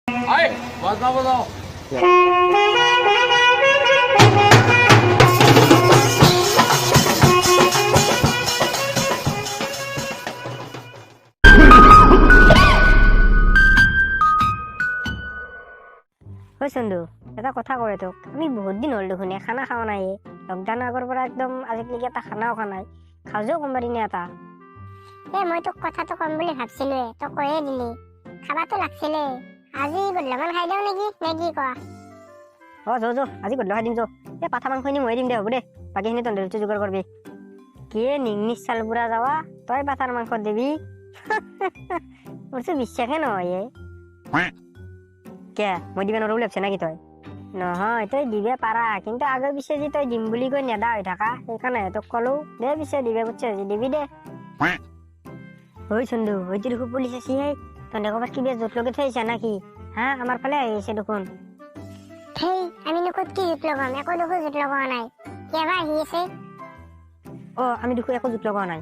哎，বজাও। ঐ চন্দু, এটা কথা কয় তোক, আমি বহুত দিন হ'ল দেখোন খানা খাওয়া নাই। লকডাউন আগৰ পৰা একদম আজিলৈকে এটা খানাও খোৱা নাই। খাও যাও কোনবাৰ দিনা এটা। মই তোক কথাটো কম বুলি ভাবছিলো, তই কৈয়ে দিলি। খাবাতো লাগছিলে। আজি গধূলিমান খাই দিওঁ নেকি, নে কি কোৱা? যাও আজি গধূলি খাই দিম যাও। পাঠা মাংসখিনি মই দিম দে, হ'ব দে। বাকীখিনি তন্দুৰীটো যোগাৰ কৰবি। কি নিংনিচ চাল বুঢ়া যাৱা, তই পাঠাৰ মাংস দিবি? মোৰতো বিশ্বাসে নহয়। কে মই দিবা নোৱাৰো বুলি ভাবছে নাকি তই? নহয়, তই দিবে পাৰা, কিন্তু আগে পিছে যে তই দিম বুলি কৈ নেদা হৈ থাকা, সেইকাৰণে তোক কলো দে পিছে দিবে বুজছে আজি দিবি দে। ঐ চন্দু, হয়তো দেখোন পুলিচ আছি। তহঁতে ক'ৰবাত কিবা জোট লগাই থৈ আহিছা নাকি? হা, আমাৰ ফালে আহি আছে দেখোন। আমিনো ক'ত কি জোট লগাম? একো দেখোন জোট লগোৱা নাই। কেবা আহি আছে? আমি দেখোন একো জোট লগোৱা নাই।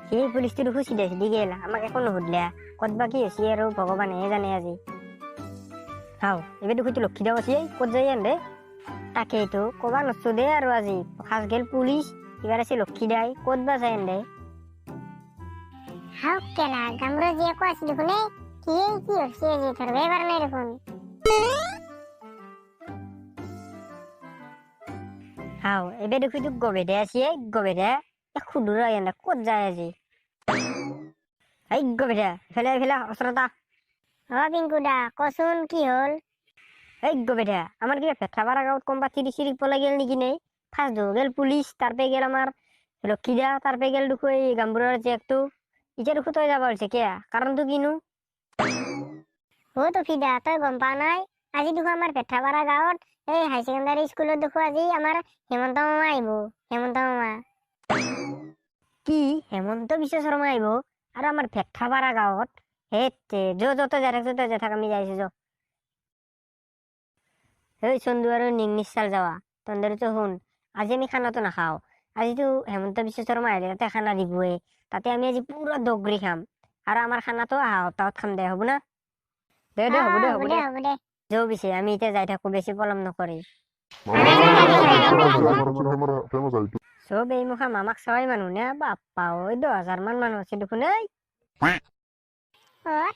সেই পুলিচটো দেখোন চিধা চিধি গেল, আমাক একো নুসুধিলে। ক'ত বা কি হৈছে আৰু ভগৱানেহে জানে আজি। এবাৰ দেখোন লক্ষী দাও আছে, ক'ত যাই আন দে? তাকেইতো ক'বা নচ্ছো দে আৰু আজি। ফাৰ্ষ্ট গেল পুলিচ, এবাৰ আছে লক্ষী দাই, ক'ত বা যায় আন দে? কেলা গামৰো জীয়েকো আছে দেখোন। কি হৈছে আজি ধৰবাই পাৰা নাই দেখোন। এবাৰ দেখোন তোক গবেদে আছে, গবেদে সুধুৰ আন ক'ত যায় আজি? গবেদে ইফালে ওচৰতা। পিংকু দা, কচোন কি হ'ল? গবেদে আমাৰ কিবা ভেঠাপাৰা গাঁৱত কোনোবা চিৰিপ লাগিল নেকি নে? ফাৰ্ষ্ট গেল পুলিচ, তাৰপে গেল আমাৰ লক্ষী দা, তাৰপে গেল দেখোন এই গামবুঢ়াৰ জীয়েকটো। এতিয়া দেখোন তই যাব হৈছে কিয়া? কাৰণটো কিনো? টফিদা, তই গম পা নাই? আজি দেখোন আমাৰ ভেঠাপাৰা গাঁৱত এই হাই ছেকেণ্ডাৰী স্কুলত দেখোন আজি আমাৰ হেমন্ত মামা আহিব। হেমন্ত মামা। কি হেমন্ত বিশ্ব শৰ্মা আহিব আৰু আমাৰ ভেঠাপাৰা গাঁৱত? যত যাই থাক আমি যাইছো যো। চন্দু আৰু নিংনিচ চাল যাৱা, তন্দৰতো শুন, আজি আমি খানাটো নাখাও। আজিতো হেমন্ত বিশ্ব শৰ্মা আহিলে তাতে খানা দিবয়ে। তাতে আমি আজি পুৰা দগৰি খাম। আৰু আমাৰ খানাটো অহা সপ্তাহত খাম দে, হ'ব না? দে হ'ব দে। যৌ পিছে আমি এতিয়া যাই থাকো, বেছি পলম নকৰি। চব এই মুখা মামাক চাৱাই মানুহ নে? বাপ্পা 10,000 মান মানুহ আছে দেখোন।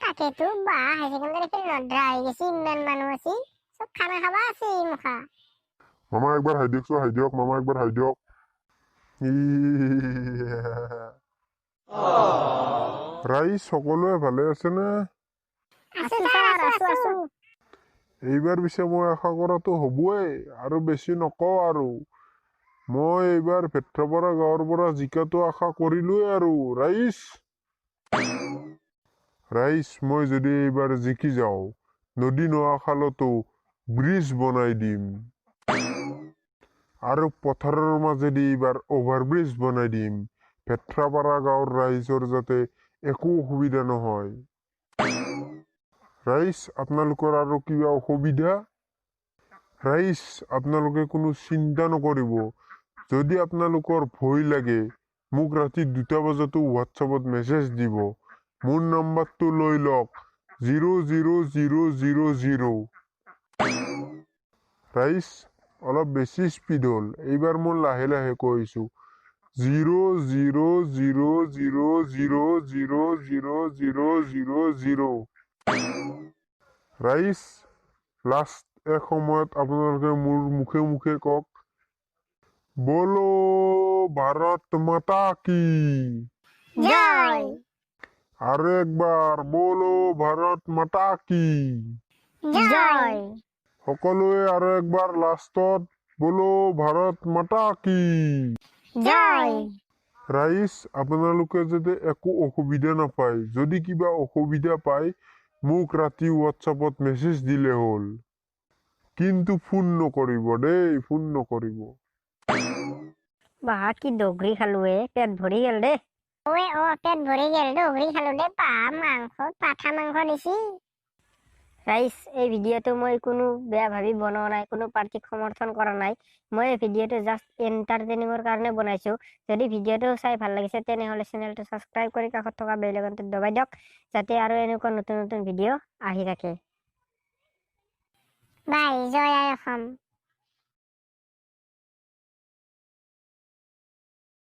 তাকেতো বা হাই ছেকেণ্ডাৰী নড্ৰা হৈ গেছি, ইমান মানুহ আছে। সব খানা খাবা আছে এই মুখা। মামা একবার হাই দিয়ক, মামা একবার হাই দিয়ক। রাইজ সকলোৱে ভালে আছে নে? এইবাৰ পিছে মই আশা কৰাটো হবই, আৰু বেছি নকওঁ আৰু। মই এইবাৰ ভেঠাপাৰা গাঁৱৰ পৰা জিকাটো আশা কৰিলোৱে আৰু। ৰাইজ মই যদি এইবাৰ জিকি যাওঁ, নদী নোৱা খালতো ব্ৰিজ বনাই দিম। আৰু পথাৰৰ মাজেদি এইবাৰ অভাৰব্ৰিজ বনাই দিম। ভেঠাপাৰা গাঁৱৰ ৰাইজৰ যাতে একো অসুবিধা নহয়। ৰাইজ আপোনালোকৰ আৰু কিবা অসুবিধা? ৰাইজ আপোনালোকে কোনো চিন্তা নকৰিব। যদি আপোনালোকৰ ভয় লাগে, মোক ৰাতি 2টা বজাতো হোৱাটছএপত মেছেজ দিব। মোৰ নাম্বাৰটো লৈ লওক, 00000। ৰাইজ অলপ বেছি স্পীড হ'ল, এইবাৰ মই লাহে লাহে কৈছো। 000000000। ৰাইজ লাষ্ট এক সময়ত আপোনালোকে মোৰ মুখে মুখে কওক, বলো ভাৰত মাতা কি জয়। আৰু একবাৰ বলো ভাৰত মাতা কি জয়। সকলোৱে আৰু একবাৰ লাষ্টত বলো ভাৰত মাতা কি জয়। ৰাইজ আপোনালোকে যাতে একো অসুবিধা নাপায়, যদি কিবা অসুবিধা পায় মোক ৰাতি হোৱাটছএপত মেছেজ দিলে হ'ল। কিন্তু ফোন নকৰিব দেই, ফোন নকৰিব। বাহ কি দগৰি খালো পেট ভৰি গেল দে। পেট ভৰি গেল, দগৰি খালো দে। মাংস পাঠা মাংস দিছি। ৰাইজ, এই ভিডিঅ'টো মই কোনো বেয়া ভাবি বনোৱা নাই, কোনো পাৰ্টিক সমৰ্থন কৰা নাই। মই এই ভিডিঅ'টো জাষ্ট এণ্টাৰটেইনিঙৰ কাৰণে বনাইছো। যদি ভিডিঅ'টো চাই ভাল লাগিছে তেনেহ'লে চেনেলটো ছাবস্ক্ৰাইব কৰি কাষত থকা বেল আইকনটো দবাই দিয়ক, যাতে আৰু এনেকুৱা নতুন নতুন ভিডিঅ' আহি থাকে। বাই, জয় আই অসম।